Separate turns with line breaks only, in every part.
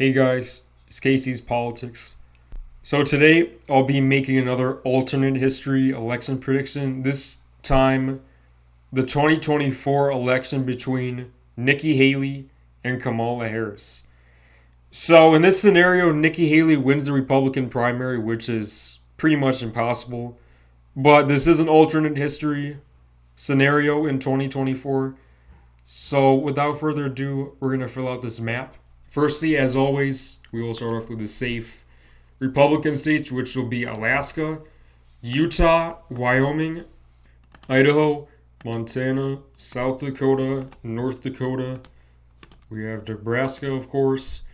Hey guys, it's Casey's Politics. So today I'll be making another alternate history election prediction. This time, the 2024 election between Nikki Haley and Kamala Harris. So in this scenario, Nikki Haley wins the Republican primary, which is pretty much impossible. But this is an alternate history scenario in 2024. So without further ado, we're going to fill out this map. Firstly, as always, we will start off with the safe Republican states, which will be Alaska, Utah, Wyoming, Idaho, Montana, South Dakota, North Dakota. We have Nebraska, of course.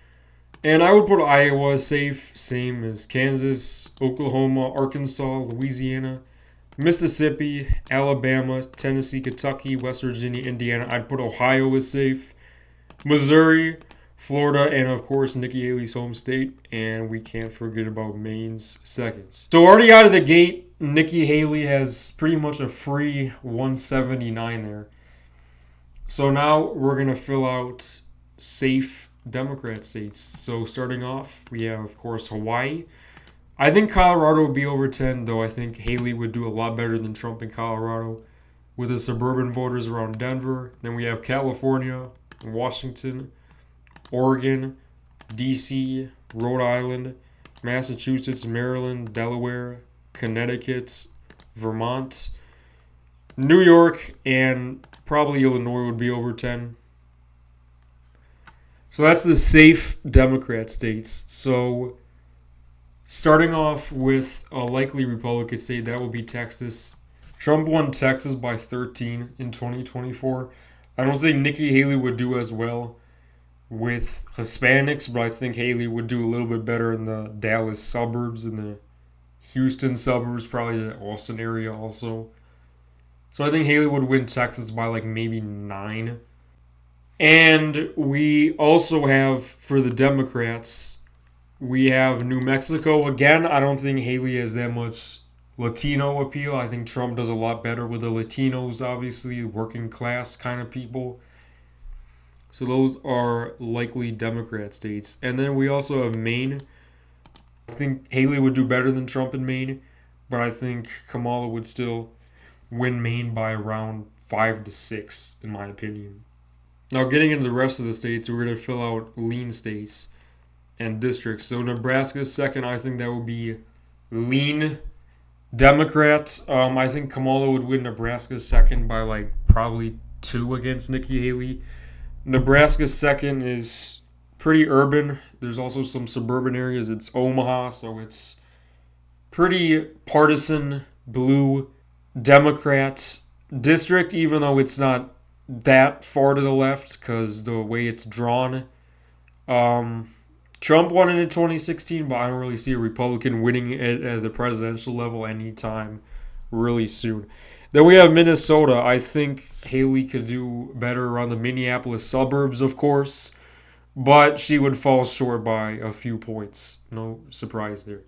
And I would put Iowa as safe, same as Kansas, Oklahoma, Arkansas, Louisiana, Mississippi, Alabama, Tennessee, Kentucky, West Virginia, Indiana. I'd put Ohio as safe, Missouri, Florida, and of course Nikki Haley's home state, and we can't forget about Maine's seconds. So already out of the gate, Nikki Haley has pretty much a free 179 there. So now we're going to fill out safe Democrat states. So starting off, we have, of course, Hawaii. I think Colorado would be over 10, though I think Haley would do a lot better than Trump in Colorado with the suburban voters around Denver. Then we have California, Washington, Oregon, D.C., Rhode Island, Massachusetts, Maryland, Delaware, Connecticut, Vermont, New York, and probably Illinois would be over 10. So that's the safe Democrat states. So starting off with a likely Republican state, that will be Texas. Trump won Texas by 13 in 2024. I don't think Nikki Haley would do as well with Hispanics, but I think Haley would do a little bit better in the Dallas suburbs and the Houston suburbs, probably the Austin area also. So I think Haley would win Texas by like maybe 9. And we also have, for the Democrats, we have New Mexico. Again, I don't think Haley has that much Latino appeal. I think Trump does a lot better with the Latinos, obviously, working class kind of people. So those are likely Democrat states. And then we also have Maine. I think Haley would do better than Trump in Maine, but I think Kamala would still win Maine by around 5 to 6, in my opinion. Now, getting into the rest of the states, we're going to fill out lean states and districts. So Nebraska second, I think that would be lean Democrats. I think Kamala would win Nebraska second by like probably 2 against Nikki Haley. Nebraska second is pretty urban. There's also some suburban areas. It's Omaha, so it's pretty partisan blue Democrats district, even though it's not that far to the left because the way it's drawn. Trump won it in 2016, but I don't really see a Republican winning it at the presidential level anytime really soon. Then we have Minnesota. I think Haley could do better around the Minneapolis suburbs, of course, but she would fall short by a few points. No surprise there.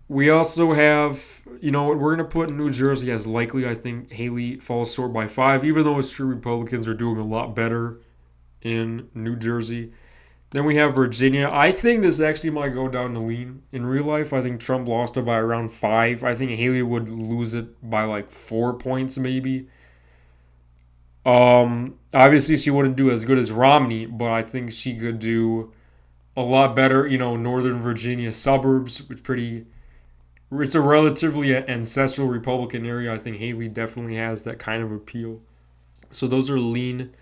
We also have, we're going to put New Jersey as likely. I think Haley falls short by 5, even though it's true Republicans are doing a lot better in New Jersey. Then we have Virginia. I think this actually might go down to lean. In real life, I think Trump lost it by around 5. I think Haley would lose it by like 4 points maybe. Obviously, she wouldn't do as good as Romney, but I think she could do a lot better. Northern Virginia suburbs, it's a relatively ancestral Republican area. I think Haley definitely has that kind of appeal. So those are lean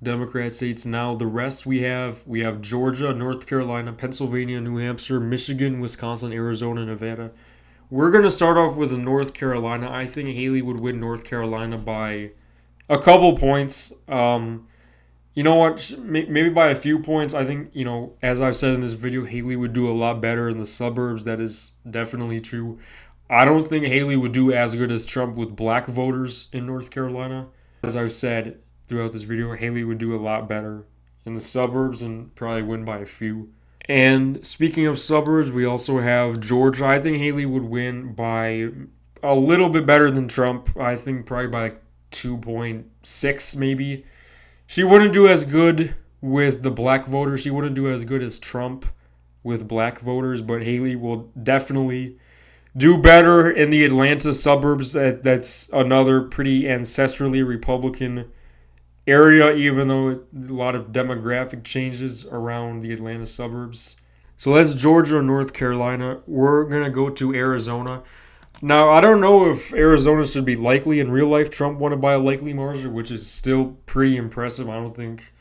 Democrat states. Now the rest we have Georgia, North Carolina, Pennsylvania, New Hampshire, Michigan, Wisconsin, Arizona, Nevada. We're going to start off with North Carolina. I think Haley would win North Carolina by a couple points. You know what? Maybe by a few points. I think, as I've said in this video, Haley would do a lot better in the suburbs. That is definitely true. I don't think Haley would do as good as Trump with black voters in North Carolina. As I've said throughout this video, Haley would do a lot better in the suburbs and probably win by a few. And speaking of suburbs, we also have Georgia. I think Haley would win by a little bit better than Trump. I think probably by like 2.6 maybe. She wouldn't do as good with the black voters. She wouldn't do as good as Trump with black voters, but Haley will definitely do better in the Atlanta suburbs. That's another pretty ancestrally Republican area, even though a lot of demographic changes around the Atlanta suburbs. So that's Georgia, North Carolina. We're going to go to Arizona. Now, I don't know if Arizona should be likely. In real life, Trump won it by a likely margin, which is still pretty impressive. I don't think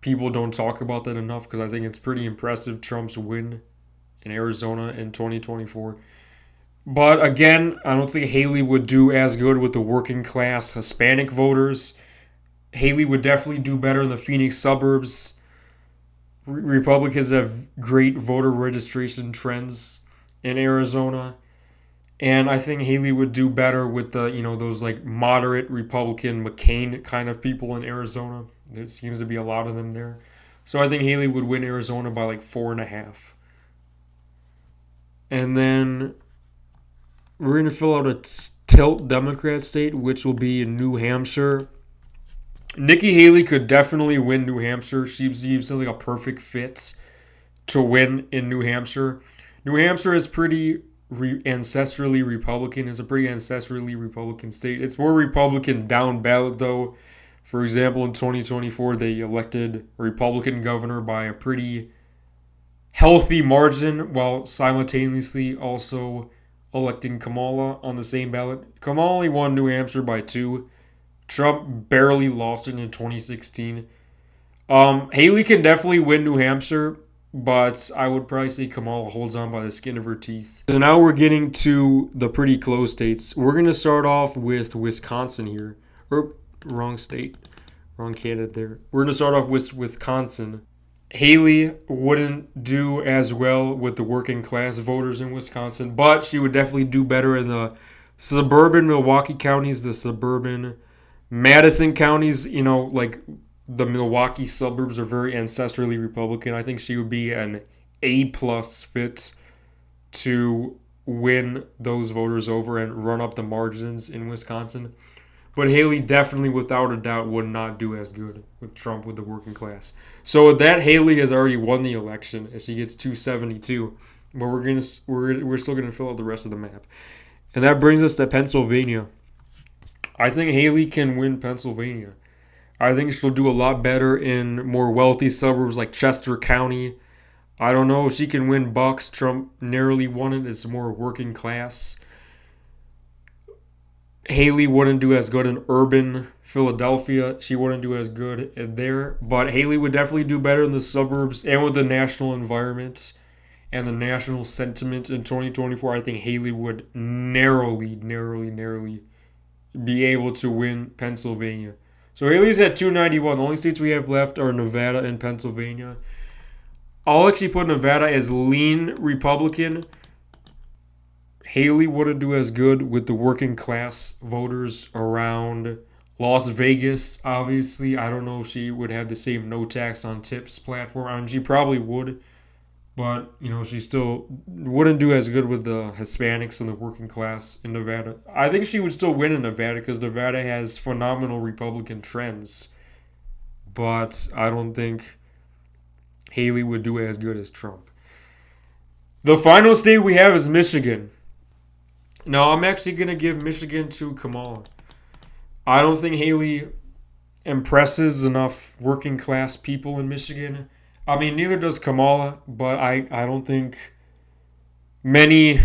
people don't talk about that enough because I think it's pretty impressive Trump's win in Arizona in 2024. But again, I don't think Haley would do as good with the working class Hispanic voters. Haley would definitely do better in the Phoenix suburbs. Republicans have great voter registration trends in Arizona. And I think Haley would do better with the, those like moderate Republican McCain kind of people in Arizona. There seems to be a lot of them there. So I think Haley would win Arizona by like 4.5. And then we're going to fill out a tilt Democrat state, which will be in New Hampshire. Nikki Haley could definitely win New Hampshire. She seems like a perfect fit to win in New Hampshire. New Hampshire is pretty ancestrally Republican. It's a pretty ancestrally Republican state. It's more Republican down ballot, though. For example, in 2024, they elected a Republican governor by a pretty healthy margin, while simultaneously also electing Kamala on the same ballot. Kamala only won New Hampshire by 2. Trump barely lost it in 2016. Haley can definitely win New Hampshire, but I would probably say Kamala holds on by the skin of her teeth. So now we're getting to the pretty close states. We're going to start off with Wisconsin here. Wrong state. Wrong candidate there. We're going to start off with Wisconsin. Haley wouldn't do as well with the working class voters in Wisconsin, but she would definitely do better in the suburban Milwaukee counties, the suburban Madison counties. Like the Milwaukee suburbs are very ancestrally Republican. I think she would be an A-plus fit to win those voters over and run up the margins in Wisconsin. But Haley definitely, without a doubt, would not do as good with Trump with the working class. So with that, Haley has already won the election as she gets 272. But we're still gonna fill out the rest of the map, and that brings us to Pennsylvania. I think Haley can win Pennsylvania. I think she'll do a lot better in more wealthy suburbs like Chester County. I don't know if she can win Bucks. Trump narrowly won it. It's more working class. Haley wouldn't do as good in urban Philadelphia. She wouldn't do as good there. But Haley would definitely do better in the suburbs and with the national environment and the national sentiment in 2024. I think Haley would narrowly be able to win Pennsylvania. So Haley's at 291. The only states we have left are Nevada and Pennsylvania. I'll actually put Nevada as lean Republican. Haley wouldn't do as good with the working class voters around Las Vegas. Obviously, I don't know if she would have the same no tax on tips platform. I mean, she probably would, but she still wouldn't do as good with the Hispanics and the working class in Nevada. I think she would still win in Nevada because Nevada has phenomenal Republican trends, but I don't think Haley would do as good as Trump. The final state we have is Michigan. Now, I'm actually going to give Michigan to Kamala. I don't think Haley impresses enough working class people in Michigan. I mean, neither does Kamala, but I don't think many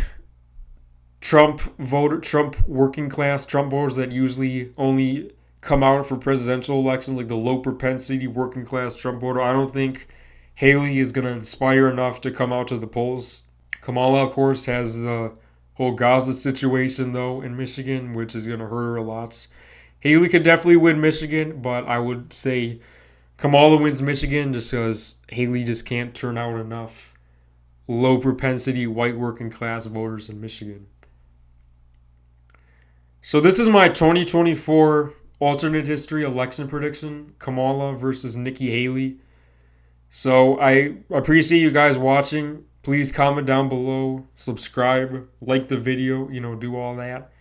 Trump working class Trump voters that usually only come out for presidential elections, like the low propensity working class Trump voter, I don't think Haley is going to inspire enough to come out to the polls. Kamala, of course, has the whole Gaza situation, though, in Michigan, which is going to hurt her a lot. Haley could definitely win Michigan, but I would say Kamala wins Michigan just because Haley just can't turn out enough low propensity white working class voters in Michigan. So this is my 2024 alternate history election prediction, Kamala versus Nikki Haley. So I appreciate you guys watching. Please comment down below, subscribe, like the video, do all that.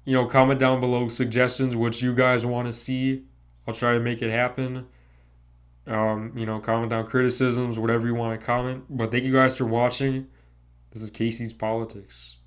Comment down below suggestions, what you guys want to see. I'll try to make it happen. Comment down criticisms, whatever you want to comment. But thank you guys for watching. This is Casey's Politics.